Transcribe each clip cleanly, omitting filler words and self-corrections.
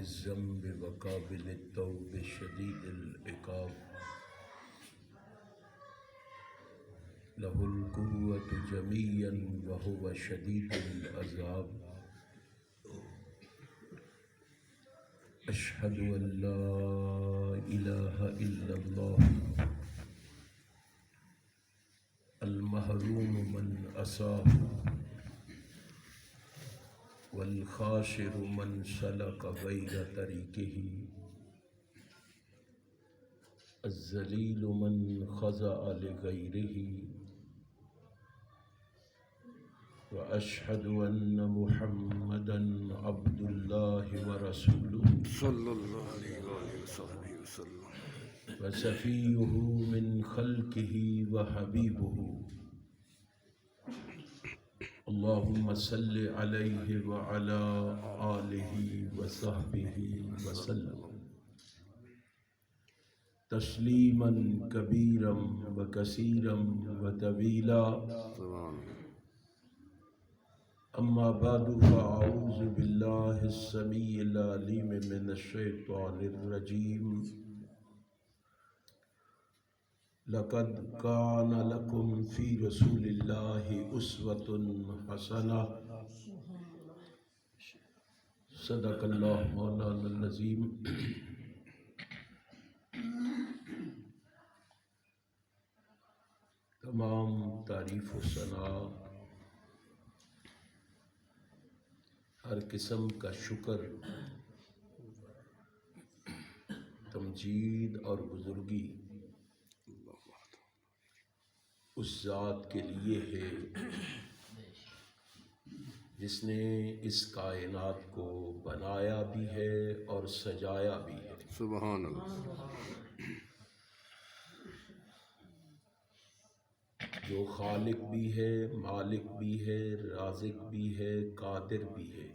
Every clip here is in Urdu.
الذنب وقابل التوب شديد العقاب له القوة جميعا وهو شديد العذاب أشهد أن لا إله إلا الله المحروم من أساه والخاسر من سلك غير طريقه الذليل من خضع لغيره وأشهد أن محمدا عبد الله ورسوله صلی اللہ علیہ وآلہ وصحبہ وسلم وصفيه من خلقه وحبيبه اللهم صل عليه وعلى آله وصحبه وسلم تسليما كبيرا وكثيرا وطويلا سبحان أما بعد فأعوذ بالله السميع العليم من الشيطان الرجيم لقد كان لكم في رسول الله أسوة حسنة صدق الله مولانا العظيم تمام تعریف و ثنا ہر قسم کا شکر تمجید اور بزرگی اس ذات کے لیے ہے جس نے اس کائنات کو بنایا بھی ہے اور سجایا بھی ہے سبحان اللہ جو خالق بھی ہے، مالک بھی ہے، رازق بھی ہے، قادر بھی ہے،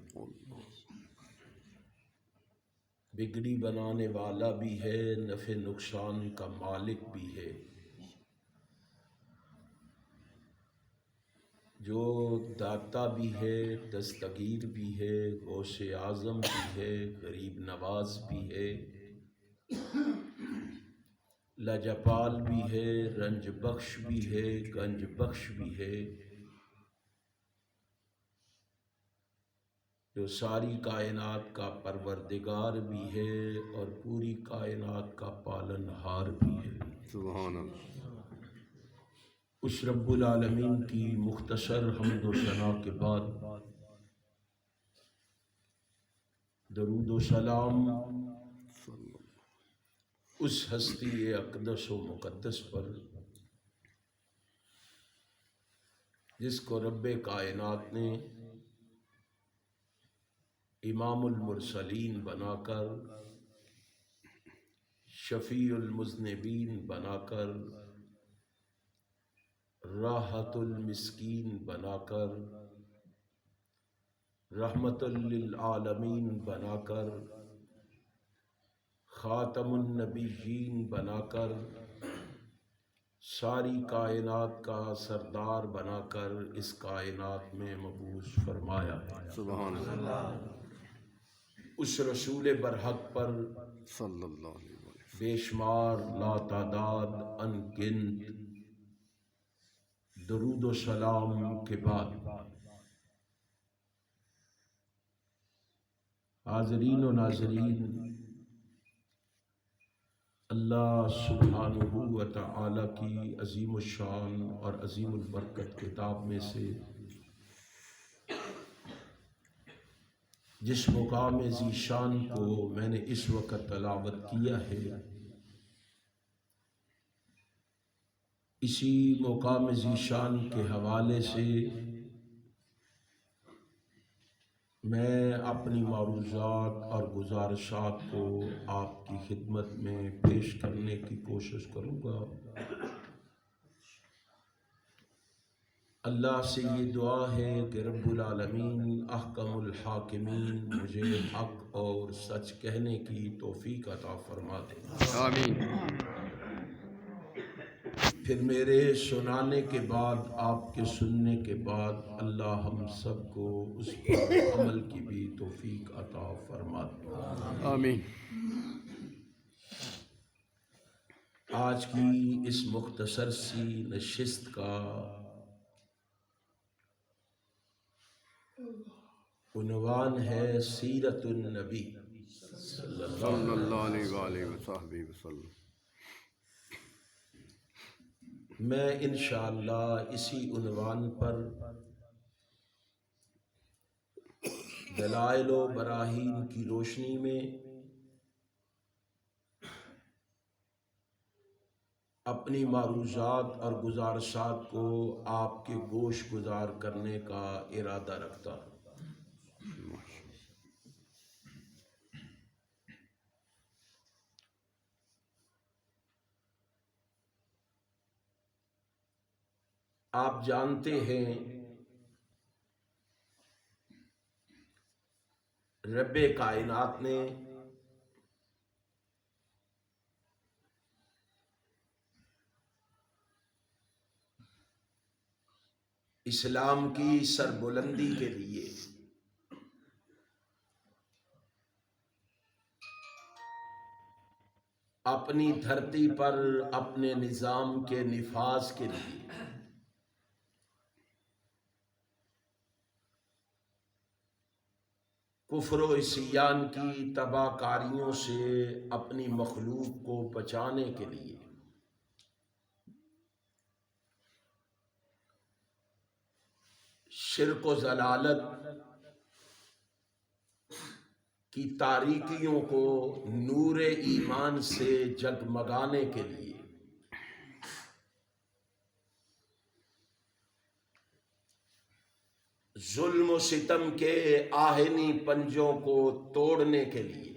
بگڑی بنانے والا بھی ہے، نفع نقصان کا مالک بھی ہے، جو داتا بھی ہے، دستگیر بھی ہے، غوث اعظم بھی ہے، غریب نواز بھی ہے، لجپال بھی ہے، رنج بخش بھی ہے، گنج بخش بھی ہے، جو ساری کائنات کا پروردگار بھی ہے اور پوری کائنات کا پالن ہار بھی ہے۔ سبحان اللہ اس رب العالمین کی مختصر حمد و ثنا کے بعد درود و سلام اس ہستی اقدس و مقدس پر جس کو رب کائنات نے امام المرسلین بنا کر، شفیع المذنبین بنا کر، راحت المسکین بنا کر، رحمت للعالمین بنا کر، خاتم النبیین بنا کر، ساری کائنات کا سردار بنا کر اس کائنات میں مبعوث فرمایا ہے۔ سبحان اللہ اس رسول برحق پر صلی اللہ علیہ وآلہ بے شمار لاتعداد ان گنت درود و سلام کے بعد حاضرین و ناظرین، اللہ سبحانہ و تعالی کی عظیم الشان اور عظیم البرکت کتاب میں سے جس مقام ذیشان کو میں نے اس وقت تلاوت کیا ہے، اسی مقام ذیشان کے حوالے سے میں اپنی معروضات اور گزارشات کو آپ کی خدمت میں پیش کرنے کی کوشش کروں گا۔ اللہ سے یہ دعا ہے کہ رب العالمین احکم الحاکمین مجھے حق اور سچ کہنے کی توفیق عطا فرما دے۔ آمین۔ پھر میرے سنانے کے بعد، آپ کے سننے کے بعد اللہ ہم سب کو اس پر عمل کی بھی توفیق عطا فرمائے۔ آمین۔ آج کی اس مختصر سی نشست کا عنوان ہے سیرت النبی صلی اللہ صلی علیہ اللہ علیہ وآلہ وصحبہ وسلم۔ میں انشاءاللہ اسی عنوان پر دلائل و براہین کی روشنی میں اپنی معروضات اور گزارشات کو آپ کے گوش گزار کرنے کا ارادہ رکھتا ہوں۔ آپ جانتے ہیں رب کائنات نے اسلام کی سربلندی کے لیے اپنی دھرتی پر اپنے نظام کے نفاذ کے لیے کفر و عصیان کی تباہ کاریوں سے اپنی مخلوق کو بچانے کے لیے شرک و ضلالت کی تاریکیوں کو نور ایمان سے جگمگانے کے لیے ظلم و ستم کے آہنی پنجوں کو توڑنے کے لیے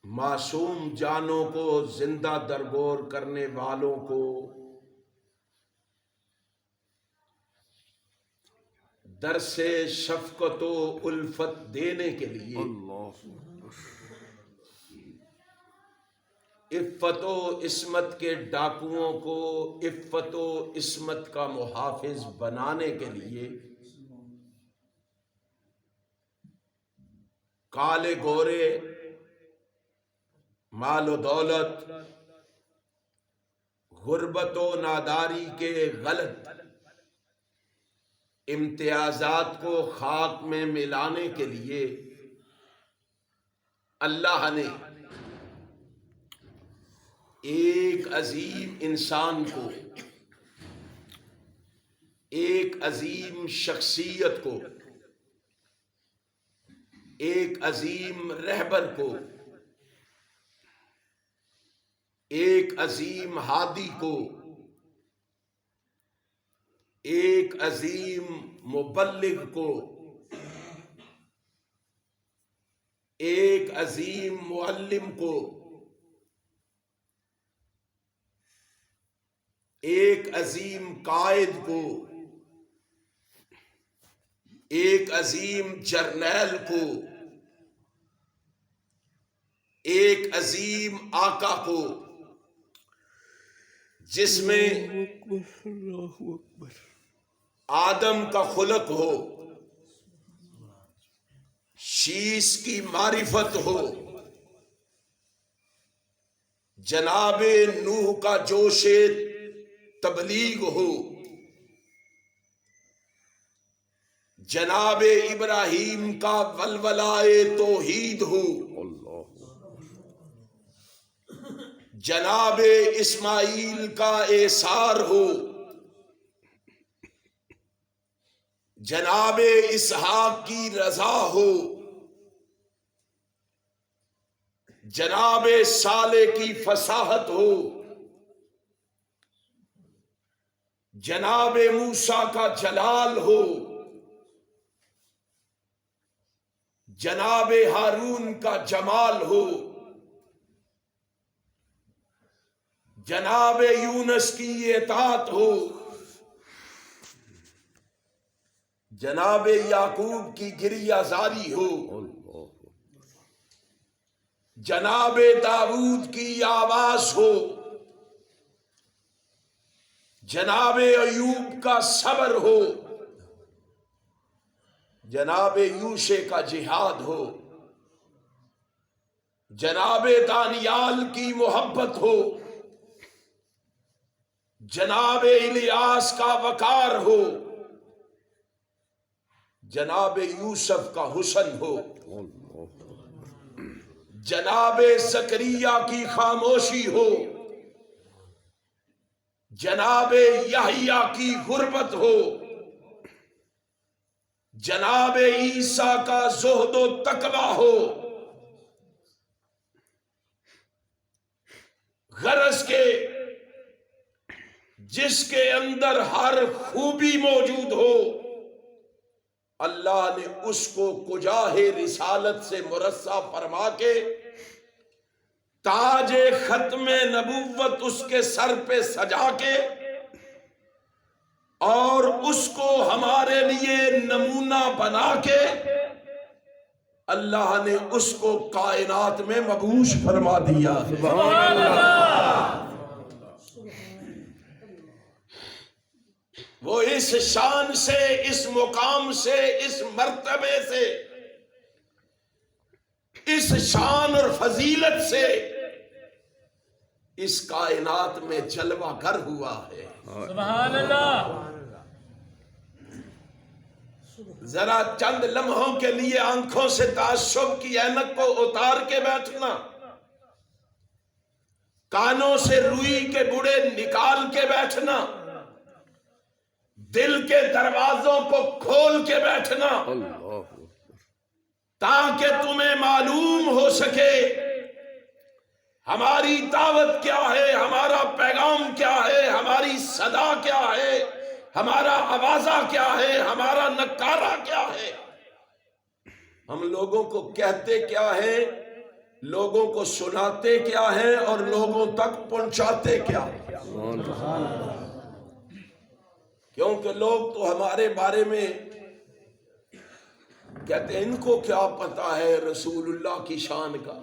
معصوم جانوں کو زندہ درگور کرنے والوں کو درس شفقت و الفت دینے کے لیے اللہ عفت و عصمت کے ڈاکوؤں کو عفت و عصمت کا محافظ بنانے کے لیے کالے گورے مال و دولت غربت و ناداری کے غلط امتیازات کو خاک میں ملانے کے لیے اللہ نے ایک عظیم انسان کو، ایک عظیم شخصیت کو، ایک عظیم رہبر کو، ایک عظیم ہادی کو، ایک عظیم مبلغ کو، ایک عظیم معلم کو، ایک عظیم قائد کو، ایک عظیم جرنیل کو، ایک عظیم آقا کو، جس میں آدم کا خلق ہو، شیش کی معرفت ہو، جناب نوح کا جوش تبلیغ ہو، جناب ابراہیم کا ولولائے توحید ہو، جناب اسماعیل کا ایثار ہو، جناب اسحاق کی رضا ہو، جناب صالح کی فصاحت ہو، جناب موسیٰ کا جلال ہو، جناب ہارون کا جمال ہو، جناب یونس کی اطاعت ہو، جناب یعقوب کی گریہ زاری ہو، جناب داؤد کی آواز ہو، جناب ایوب کا صبر ہو، جناب یوشع کا جہاد ہو، جناب دانیال کی محبت ہو، جناب الیاس کا وقار ہو، جناب یوسف کا حسن ہو، جناب زکریا کی خاموشی ہو، جناب یحییٰ کی غربت ہو، جناب عیسیٰ کا زہد و تقویٰ ہو، غرض کے جس کے اندر ہر خوبی موجود ہو، اللہ نے اس کو کجاہ رسالت سے مرصع فرما کے تاج ختم نبوت اس کے سر پہ سجا کے اور اس کو ہمارے لیے نمونہ بنا کے اللہ نے اس کو کائنات میں مبعوث فرما دیا۔ سبحان اللہ۔ وہ اس شان سے، اس مقام سے، اس مرتبے سے، اس شان اور فضیلت سے اس کائنات میں جلوہ گر ہوا ہے۔ سبحان اللہ۔ ذرا چند لمحوں کے لیے آنکھوں سے تعصب کی اینک کو اتار کے بیٹھنا، کانوں سے روئی کے بڑے نکال کے بیٹھنا، دل کے دروازوں کو کھول کے بیٹھنا، تاکہ تمہیں معلوم ہو سکے ہماری دعوت کیا ہے، ہمارا پیغام کیا ہے، ہماری صدا کیا ہے، ہمارا آوازہ کیا ہے، ہمارا نکارہ کیا ہے، ہم لوگوں کو کہتے کیا ہے، لوگوں کو سناتے کیا ہے اور لوگوں تک پہنچاتے کیا ہے۔ کیونکہ لوگ تو ہمارے بارے میں کہتے ہیں ان کو کیا پتا ہے رسول اللہ کی شان کا۔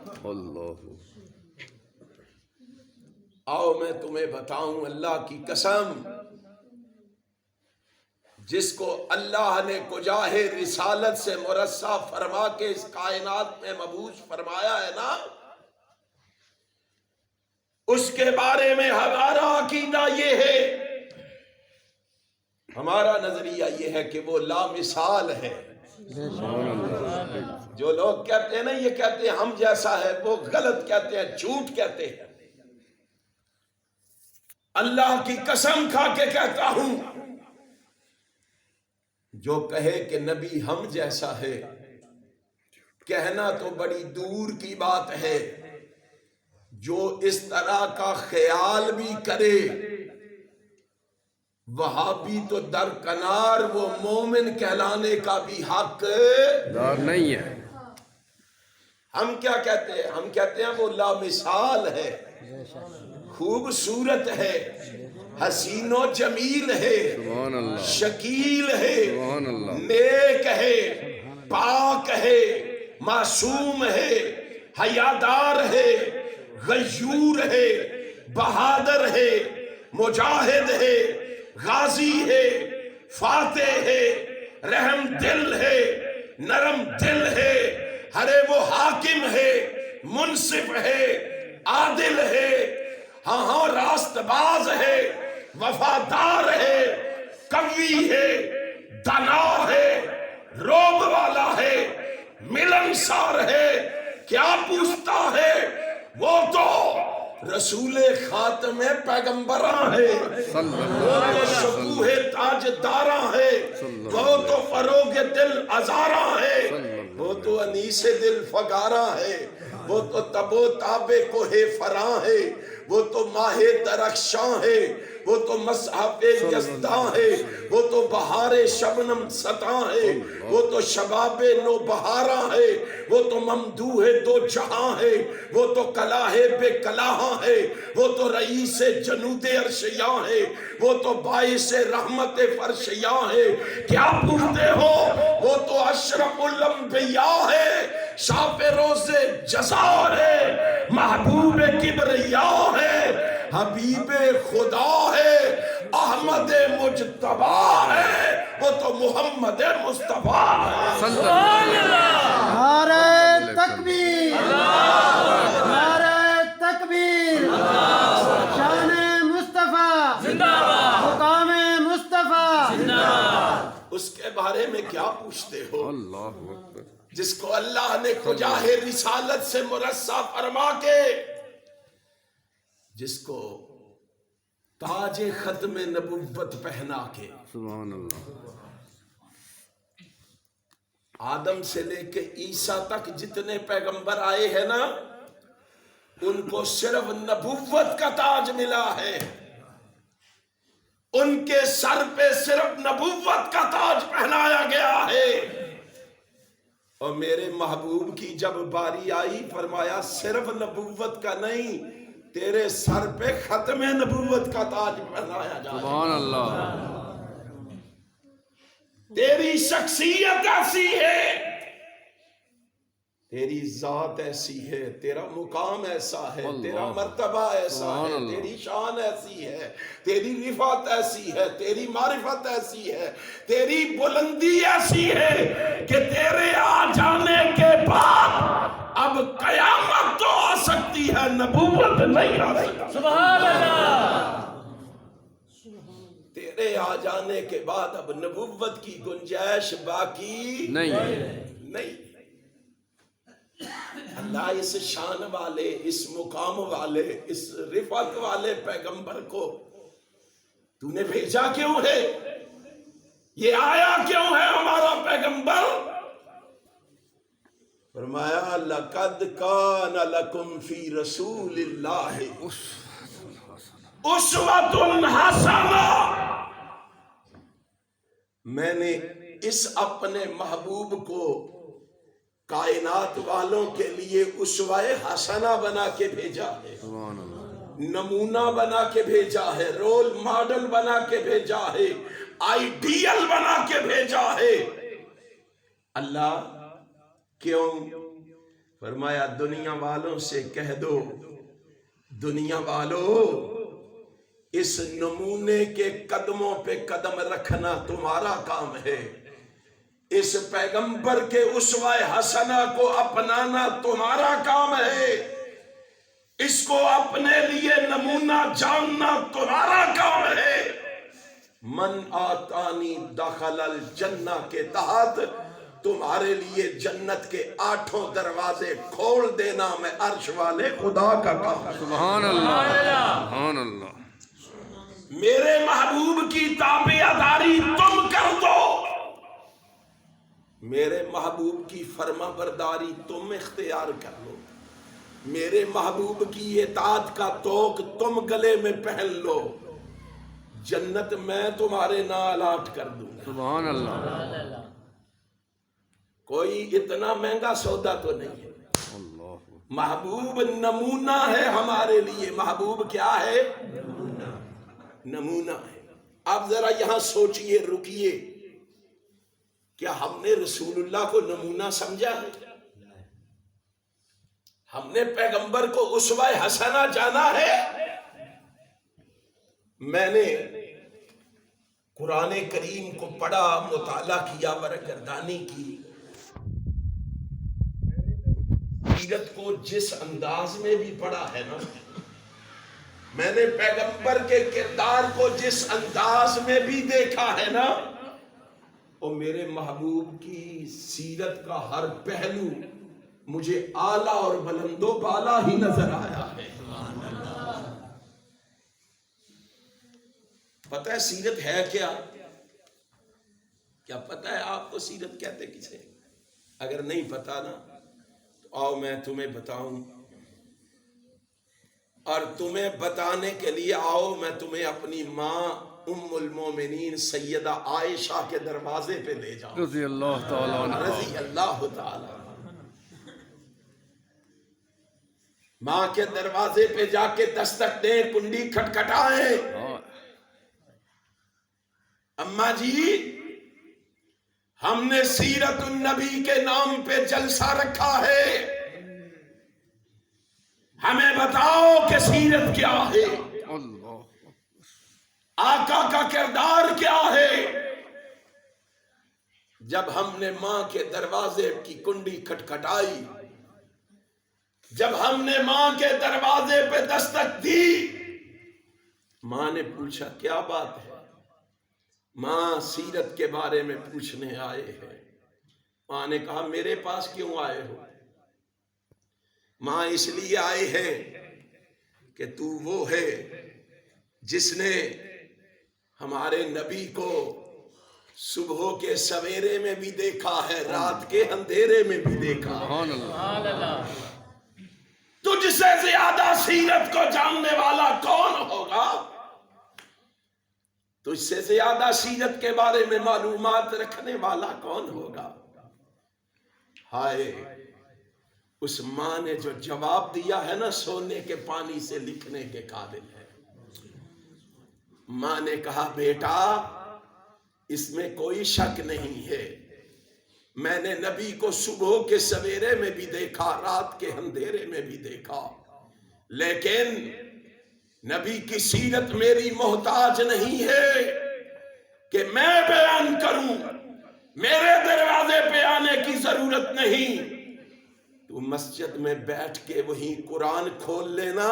آؤ میں تمہیں بتاؤں اللہ کی قسم، جس کو اللہ نے کجاہ رسالت سے مرصع فرما کے اس کائنات میں مبعوث فرمایا ہے نا، اس کے بارے میں ہمارا عقیدہ یہ ہے، ہمارا نظریہ یہ ہے کہ وہ لامثال ہے۔ جو لوگ کہتے ہیں نا، یہ کہتے ہیں ہم جیسا ہے، وہ غلط کہتے ہیں، جھوٹ کہتے ہیں۔ اللہ کی قسم کھا کے کہتا ہوں، جو کہے کہ نبی ہم جیسا ہے، کہنا تو بڑی دور کی بات ہے، جو اس طرح کا خیال بھی کرے وہابی تو درکنار، وہ مومن کہلانے کا بھی حق دار نہیں ہے۔ ہم کیا کہتے ہیں؟ ہم کہتے ہیں وہ لامثال ہے، خوبصورت ہے، حسین و جمیل ہے، سبحان اللہ، شکیل ہے، سبحان اللہ، نیک ہے، پاک ہے، معصوم ہے، حیادار ہے، غیور ہے، بہادر ہے، مجاہد ہے، غازی ہے، فاتح ہے، رحم دل ہے، نرم دل ہے، ہرے وہ حاکم ہے، منصف ہے، عادل ہے، ہاں راست باز ہے، وفادار ہے، قوی ہے، دانا ہے، روب والا ہے، ملنسار ہے۔ کیا پوچھتا ہے؟ وہ تو رسول خاتم پیغمبراں ہے، وہ تو شکوہ تاج داراں ہے، وہ تو فروغ دل ازاراں ہے، وہ تو انیس دل فگاراں ہے، وہ تو تب و تاب کوہ فراں ہے، وہ تو ماہ درخشاں ہے، وہ تو مصحف یزداں ہے، وہ تو بہار شبنم سطاں ہے، وہ تو شباب نو بہاراں ہے، وہ تو ممدوح دو جہاں ہے، وہ تو کلاہ بے کلاہاں ہے، وہ تو رئیس جنود عرشیاں ہے، وہ تو باعث رحمت فرشیاں ہے۔ کیا پوچھتے ہو؟ وہ تو اشرف الانبیاء ہے، شاف روز جزا ہے، محبوب کبریا ہے، حبیب خدا ہے، احمد مجتبی ہے، وہ تو محمد مصطفیٰ ہے۔ سبحان اللہ نعرہ تکبیر، نعرہ تکبیر، شان مصطفیٰ، زندہ باد، مقام مصطفیٰ۔ زندہ باد۔ اس کے بارے میں کیا پوچھتے ہو؟ اللہ اکبر، جس کو اللہ نے کجاہ رسالت سے مرصع فرما کے، جس کو تاج ختم نبوت پہنا کے، سبحان اللہ، آدم سے لے کے عیسیٰ تک جتنے پیغمبر آئے ہیں نا، ان کو صرف نبوت کا تاج ملا ہے، ان کے سر پہ صرف نبوت کا تاج پہنایا گیا ہے۔ اور میرے محبوب کی جب باری آئی، فرمایا صرف نبوت کا نہیں، تیرے سر پہ ختم نبوت کا تاج پہنایا جائے۔ سبحان اللہ، تیری شخصیت ایسی ہے، تیری ذات ایسی ہے، تیرا مقام ایسا ہے، تیرا مرتبہ ایسا ہے، تیری شان ایسی ہے، تیری رفعت ایسی ہے، تیری معرفت ایسی ہے، تیری بلندی ایسی ہے کہ تیرے آ جانے کے بعد اب قیامت تو آ سکتی ہے، نبوت نہیں آ سکتی۔ سبحان اللہ، تیرے آ جانے کے بعد اب نبوت کی گنجائش باقی نہیں۔ اللہ اس شان والے، اس مقام والے، اس رفعت والے پیغمبر کو تو نے بھیجا کیوں ہے؟ یہ آیا کیوں ہے ہمارا پیغمبر؟ فرمایا لَقَدْ كَانَ لَكُمْ فِي رَسُولِ اللَّهِ اُسْوَةٌ حَسَنَةٌ۔ میں نے اس اپنے محبوب کو کائنات والوں کے لیے اسوہ حسنہ بنا کے بھیجا ہے، سبحان اللہ، نمونہ بنا کے بھیجا ہے، رول ماڈل بنا کے بھیجا ہے، آئیڈیل بنا کے بھیجا ہے۔ اللہ کیوں؟ فرمایا دنیا والوں سے کہہ دو، دنیا والوں اس نمونے کے قدموں پہ قدم رکھنا تمہارا کام ہے، اس پیغمبر کے اسوہ حسنہ کو اپنانا تمہارا کام ہے، اس کو اپنے لیے نمونہ جاننا تمہارا کام ہے۔ من آتانی دخل الجنہ کے تحت تمہارے لیے جنت کے 8 دروازے کھول دینا میں عرش والے خدا کا کام ہے۔ سبحان اللہ، سبحان اللہ، میرے محبوب کی تابعداری تم کر دو، میرے محبوب کی فرما برداری تم اختیار کر لو، میرے محبوب کی اطاعت کا توق تم گلے میں پہن لو، جنت میں تمہارے نام الاٹ کر دوں گا۔ سبحان اللہ، کوئی اتنا مہنگا سودا تو نہیں ہے۔ اللہ، محبوب نمونہ ہے ہمارے لیے۔ محبوب کیا ہے؟ نمونہ ہے۔ آپ ذرا یہاں سوچئے، رکیے، کیا ہم نے رسول اللہ کو نمونہ سمجھا ہے؟ ہم نے پیغمبر کو اسوہ حسنہ جانا ہے؟ میں نے قرآن کریم کو پڑھا، مطالعہ کیا، برگردانی کی، سیرت کو جس انداز میں بھی پڑھا ہے نا، میں نے پیغمبر کے کردار کو جس انداز میں بھی دیکھا ہے نا، اور میرے محبوب کی سیرت کا ہر پہلو مجھے اعلیٰ اور بلند و بالا ہی نظر آیا ہے۔ پتہ ہے سیرت ہے کیا؟ کیا پتہ ہے آپ کو سیرت کہتے کسے؟ اگر نہیں پتہ نا تو آؤ میں تمہیں بتاؤں۔ اور تمہیں بتانے کے لیے آؤ میں تمہیں اپنی ماں ام المومنین سیدہ عائشہ کے دروازے پہ لے جاؤں. رضی اللہ تعالیٰ عنہ. رضی اللہ تعالی. ماں کے دروازے پہ جا کے دستک دیں, کنڈی کھٹکھٹائیں. اماں جی ہم نے سیرت النبی کے نام پہ جلسہ رکھا ہے, ہمیں بتاؤ کہ سیرت کیا ہے, اللہ آقا کا کردار کیا ہے. جب ہم نے ماں کے دروازے کی کنڈی کھٹکھٹائی, جب ہم نے ماں کے دروازے پہ دستک دی, ماں نے پوچھا کیا بات ہے؟ ماں سیرت کے بارے میں پوچھنے آئے ہیں. ماں نے کہا میرے پاس کیوں آئے ہو؟ ماں اس لیے آئے ہیں کہ تو وہ ہے جس نے ہمارے نبی کو صبح کے سویرے میں بھی دیکھا ہے, رات کے اندھیرے میں بھی دیکھا. سبحان اللہ. تجھ سے زیادہ سیرت کو جاننے والا کون ہوگا؟ تجھ سے زیادہ سیرت کے بارے میں معلومات رکھنے والا کون ہوگا؟ ہائے اس ماں نے جو جواب دیا ہے نا, سونے کے پانی سے لکھنے کے قابل ہے. ماں نے کہا بیٹا اس میں کوئی شک نہیں ہے, میں نے نبی کو صبح کے سویرے میں بھی دیکھا, رات کے اندھیرے میں بھی دیکھا, لیکن نبی کی سیرت میری محتاج نہیں ہے کہ میں بیان کروں, میرے دروازے پہ آنے کی ضرورت نہیں. تو مسجد میں بیٹھ کے وہی قرآن کھول لینا,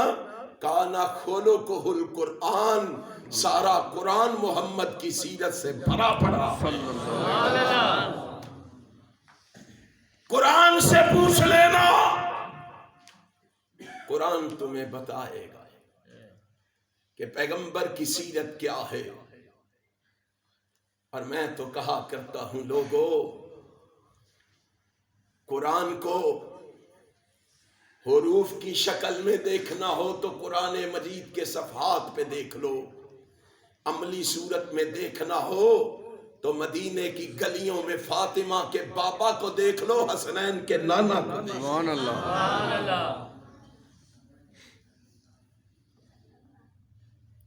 کانا کھولو کو القرآن, سارا قرآن محمد کی سیرت سے بھرا پڑا. قرآن سے پوچھ لینا, قرآن تمہیں بتائے گا کہ پیغمبر کی سیرت کیا ہے. اور میں تو کہا کرتا ہوں لوگو, قرآن کو حروف کی شکل میں دیکھنا ہو تو قرآن مجید کے صفحات پہ دیکھ لو, عملی صورت میں دیکھنا ہو تو مدینے کی گلیوں میں فاطمہ کے بابا کو دیکھ لو, حسنین کے نانا کو دیکھ لو. سبحان اللہ.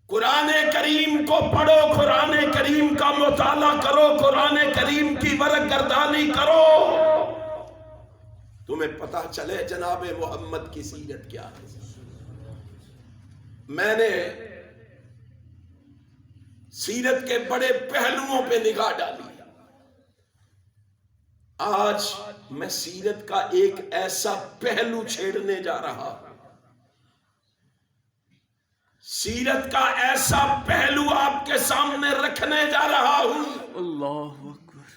قرآن کریم کو پڑھو, قرآن کریم کا مطالعہ کرو, قرآن کریم کی ورق گردانی کرو, تمہیں پتہ چلے جناب محمد کی سیرت کیا ہے. میں نے سیرت کے بڑے پہلوؤں پہ نگاہ ڈالی. آج میں سیرت کا ایک ایسا پہلو چھیڑنے جا رہا ہوں, سیرت کا ایسا پہلو آپ کے سامنے رکھنے جا رہا ہوں اللہ اکبر.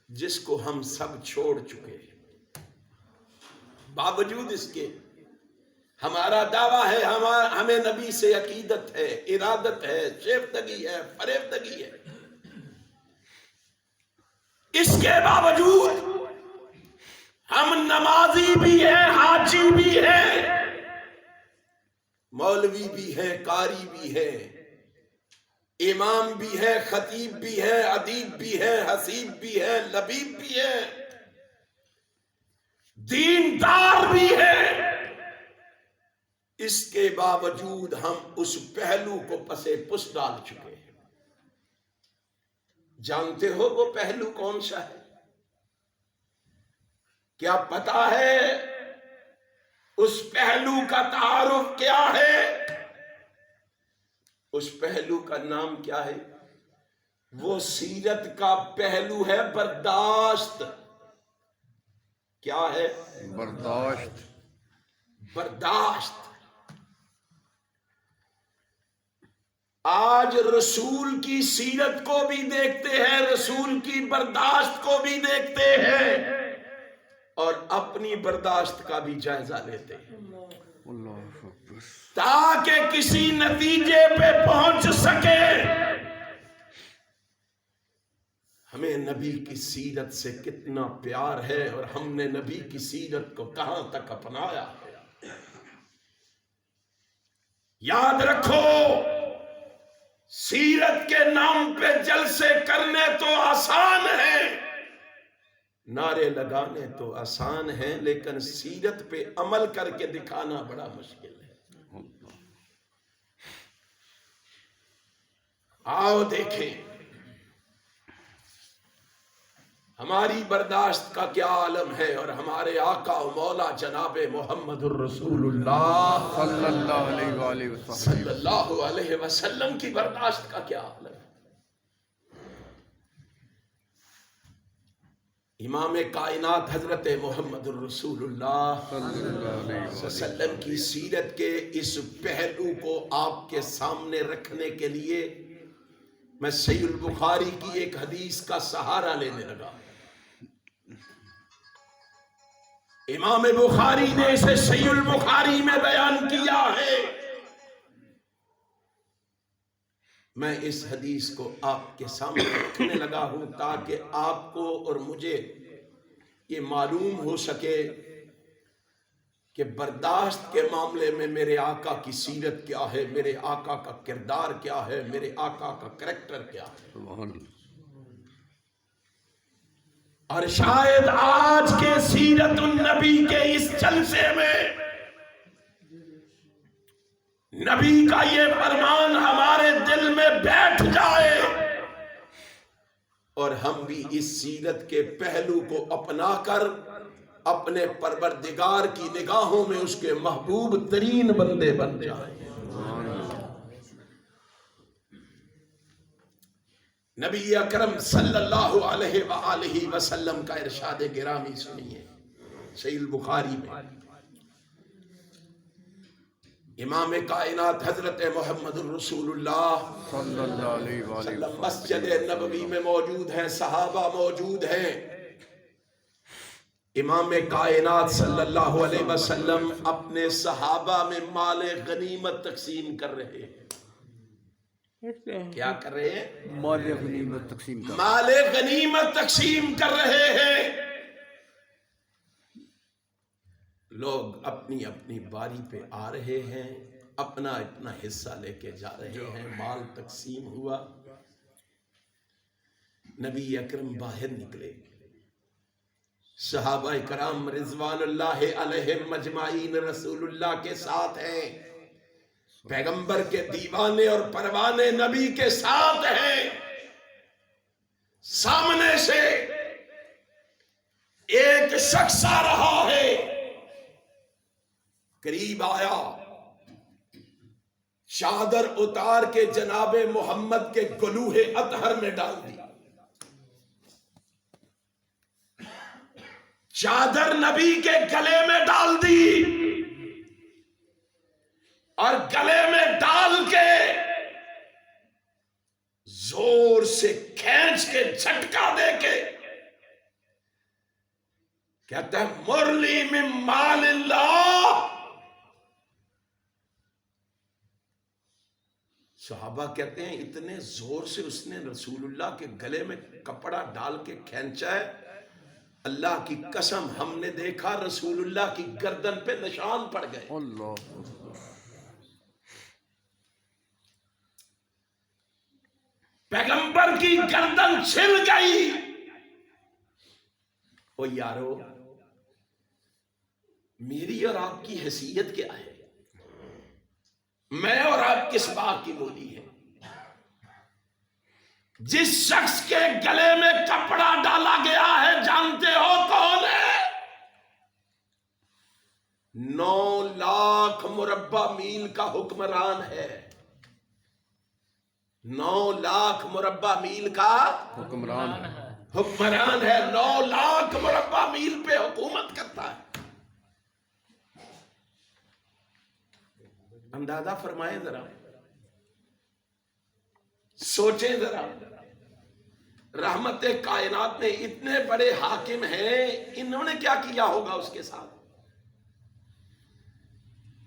جس کو ہم سب چھوڑ چکے ہیں. باوجود اس کے ہمارا دعویٰ ہے, ہمیں نبی سے عقیدت ہے, ارادت ہے, شیفتگی ہے, فریفتگی ہے. اس کے باوجود ہم نمازی بھی ہیں, حاجی بھی ہیں, مولوی بھی ہیں, قاری بھی ہیں, امام بھی ہے, خطیب بھی ہے, ادیب بھی ہے, حسیب بھی ہے, لبیب بھی ہے, دیندار بھی ہے. اس کے باوجود ہم اس پہلو کو پسے پس ڈال چکے ہیں. جانتے ہو وہ پہلو کون سا ہے؟ کیا پتا ہے اس پہلو کا تعارف کیا ہے؟ اس پہلو کا نام کیا ہے؟ وہ سیرت کا پہلو ہے برداشت. کیا ہے؟ برداشت. برداشت. آج رسول کی سیرت کو بھی دیکھتے ہیں, رسول کی برداشت کو بھی دیکھتے ہیں, اور اپنی برداشت کا بھی جائزہ لیتے ہیں اللہ اکبر. تاکہ کسی نتیجے پہ پہنچ سکے. ہمیں نبی کی سیرت سے کتنا پیار ہے اور ہم نے نبی کی سیرت کو کہاں تک اپنایا ہے. یاد رکھو سیرت کے نام پہ جلسے کرنے تو آسان ہے، نعرے لگانے تو آسان ہیں، لیکن سیرت پہ عمل کر کے دکھانا بڑا مشکل ہے۔ آؤ دیکھیں ہماری برداشت کا کیا عالم ہے، اور ہمارے آقا و مولا جناب محمد الرسول اللہ صلی اللہ علیہ وآلہ وسلم صلی اللہ علیہ وسلم کی برداشت کا کیا عالم ہے۔ امام کائنات حضرت محمد الرسول اللہ صلی اللہ علیہ صلی اللہ علیہ وسلم کی سیرت کے اس پہلو کو آپ کے سامنے رکھنے کے لیے میں صحیح البخاری کی ایک حدیث کا سہارا لینے لگا۔ امام بخاری نے اسے صحیح البخاری میں بیان کیا ہے۔ میں اس حدیث کو آپ کے سامنے رکھنے لگا ہوں تاکہ آپ کو اور مجھے یہ معلوم ہو سکے کہ برداشت کے معاملے میں میرے آقا کی سیرت کیا ہے، میرے آقا کا کردار کیا ہے، میرے آقا کا کریکٹر کیا ہے۔ سبحان اللہ۔ اور شاید آج کے سیرت النبی کے اس جلسے میں نبی کا یہ فرمان ہمارے دل میں بیٹھ جائے اور ہم بھی اس سیرت کے پہلو کو اپنا کر اپنے پروردگار کی نگاہوں میں اس کے محبوب ترین بندے بن جائیں۔ نبی اکرم صلی اللہ علیہ وآلہ وسلم کا ارشاد گرامی سنیے صحیح البخاری میں۔ امام کائنات حضرت محمد الرسول اللہ صلی اللہ علیہ وآلہ وسلم مسجد نبوی میں موجود ہیں، صحابہ موجود ہیں۔ امام کائنات صلی اللہ علیہ وسلم اپنے صحابہ میں مال غنیمت تقسیم کر رہے ہیں۔ کیا کر رہے ہیں؟ مال غنیمت تقسیم کا مال غنیمت تقسیم کر رہے ہیں۔ لوگ اپنی اپنی باری پہ آ رہے ہیں، اپنا اپنا حصہ لے کے جا رہے ہیں، مال تقسیم ہوا۔ نبی اکرم باہر نکلے، صحابہ کرام رضوان اللہ علیہم مجمعین رسول اللہ کے ساتھ ہیں، پیغمبر کے دیوانے اور پروانے نبی کے ساتھ ہیں۔ سامنے سے ایک شخص آ رہا ہے، قریب آیا، چادر اتار کے جناب محمد کے گلوہ اطہر میں ڈال دی۔ چادر نبی کے گلے میں ڈال دی اور گلے میں ڈال کے زور سے کھینچ کے جھٹکا دے کے کہتا ہے مرلی من مال اللہ۔ صحابہ کہتے ہیں اتنے زور سے اس نے رسول اللہ کے گلے میں کپڑا ڈال کے کھینچا ہے، اللہ کی قسم ہم نے دیکھا رسول اللہ کی گردن پہ نشان پڑ گئے۔ اللہ پیغمبر کی گردن چھل گئی۔ او یارو، میری اور آپ کی حیثیت کیا ہے؟ میں اور آپ کس بات کی بولی ہے؟ جس شخص کے گلے میں کپڑا ڈالا گیا ہے جانتے ہو کون ہے؟ 9 لاکھ مربع میل کا حکمران ہے۔ 9 لاکھ مربع میل کا حکمران حکمران ہے، 9 لاکھ مربع میل پہ حکومت کرتا ہے۔ اندازہ فرمائیں ذرا، سوچیں ذرا، رحمت کائنات میں اتنے بڑے حاکم ہیں، انہوں نے کیا کیا ہوگا اس کے ساتھ؟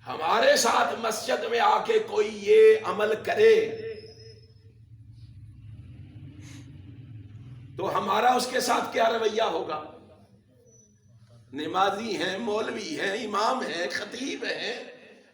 ہمارے ساتھ مسجد میں آ کے کوئی یہ عمل کرے تو ہمارا اس کے ساتھ کیا رویہ ہوگا؟ نمازی ہیں، مولوی ہیں، امام ہیں، خطیب ہیں،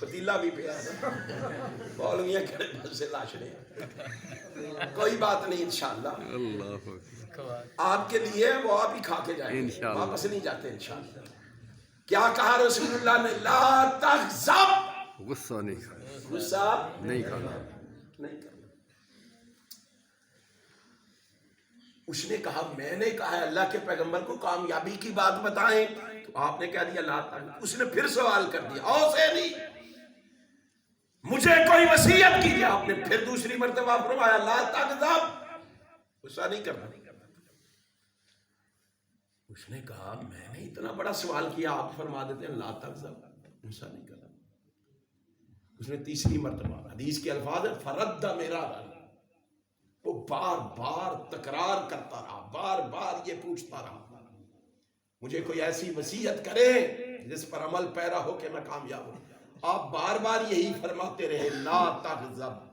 پتیلا بھی پیا ہے مولویاں کھڑے بس لاشنے کوئی بات نہیں انشاءاللہ اللہ آپ کے لیے وہ آپ ہی کھا کے جائیں گے انشاءاللہ۔ واپس نہیں جاتے انشاءاللہ کیا کہا رسول اللہ نے لا تغضب غصہ نہیں کھانا غصہ نہیں کھانا نہیں کرنا اس نے کہا میں نے کہا ہے اللہ کے پیغمبر کو کامیابی کی بات بتائیں تو آپ نے کہہ دیا لا تغضب اس نے پھر سوال کر دیا او سینی مجھے کوئی وصیت کیجیے آپ نے پھر دوسری مرتبہ فرمایا لا تغضب غصہ نہیں کرنا اس نے کہا میں نے اتنا بڑا سوال کیا آپ فرما دیتے ہیں لا تغضب غصہ نہیں کرنا اس نے تیسری مرتبہ حدیث کے الفاظ ہے فرد میرا وہ بار بار تکرار کرتا رہا بار بار یہ پوچھتا رہا مجھے کوئی ایسی وصیت کرے جس پر عمل پیرا ہو کہ میں کامیاب ہوں آپ بار بار یہی فرماتے رہے لا تغضب